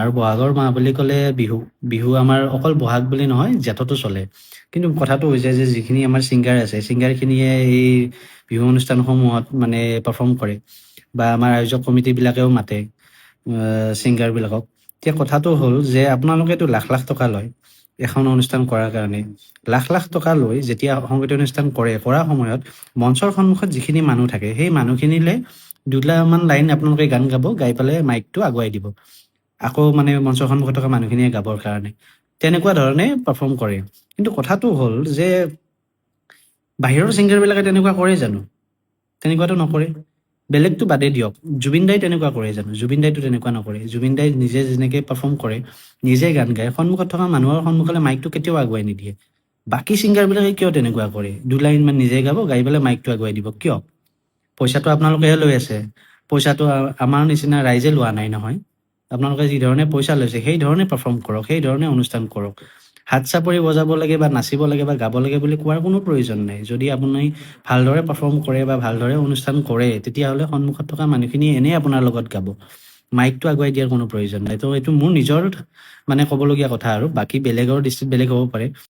আৰু বহাগৰ মাহ বুলি ক'লে বিহু। বিহু আমাৰ অকল বহাগ বুলি নহয়, জেঠতো চলে। কিন্তু কথাটো হৈছে যে যিখিনি আমাৰ ছিংগাৰ আছে, ছিংগাৰখিনিয়ে এই বিহু অনুষ্ঠানসমূহত মানে পাৰফৰ্ম কৰে বা আমাৰ আয়োজক কমিটিবিলাকেও মাতে ছিংগাৰবিলাকক। এতিয়া কথাটো হ'ল যে আপোনালোকেতো লাখ লাখ টকা লয় এখন অনুষ্ঠান কৰাৰ কাৰণে। লাখ লাখ টকা লৈ যেতিয়া সংগীত অনুষ্ঠান কৰাৰ সময়ত মঞ্চৰ সন্মুখত যিখিনি মানুহ থাকে, সেই মানুহখিনিলে দুটামান লাইন আপোনালোকে গান গাব, গাই পেলাই মাইকটো আগুৱাই দিব। আকৌ মানে মঞ্চৰ সন্মুখত থকা মানুহখিনিয়ে গাবৰ কাৰণে তেনেকুৱা ধৰণে পাৰফৰ্ম কৰে। কিন্তু কথাটো হ'ল যে বাহিৰৰ ছিংগাৰবিলাকে তেনেকুৱা কৰে জানো? তেনেকুৱাতো নকৰে। বেলেগতো বাদেই দিয়ক, জুবিন দাই তেনেকুৱা কৰে জানো? জুবিন দাইতো তেনেকুৱা নকৰে। জুবিন দাই নিজে যেনেকৈ পাৰফৰ্ম কৰে, নিজে গান গায়, সন্মুখত থকা মানুহৰ সন্মুখলৈ মাইকটো কেতিয়াও আগুৱাই নিদিয়ে। বাকী ছিংগাৰবিলাকে কিয় তেনেকুৱা কৰে? দুলাইনমান নিজে গাব, গাই পেলাই মাইকটো আগুৱাই দিব কিয়? পইচাটো আপোনালোকেহে লৈ আছে। পইচাটো আমাৰ নিচিনা ৰাইজে লোৱা নাই নহয়। আপোনালোকে যি ধৰণে পইচা লৈছে সেই ধৰণে পাৰফৰ্ম কৰক, সেই ধৰণে অনুষ্ঠান কৰক। হাত চাপৰি বজাব লাগে বা নাচিব লাগে বা গাব লাগে বুলি কোৱাৰ কোনো প্ৰয়োজন নাই। যদি আপুনি ভালদৰে পাৰফৰ্ম কৰে বা ভালদৰে অনুষ্ঠান কৰে, তেতিয়াহ'লে সন্মুখত থকা মানুহখিনি এনেই আপোনাৰ লগত গাব। মাইকটো আগুৱাই দিয়াৰ কোনো প্ৰয়োজন নাই। তো এইটো মোৰ নিজৰ মানে ক'বলগীয়া কথা আৰু বাকী বেলেগৰ দৃষ্টিত বেলেগ হ'ব পাৰে।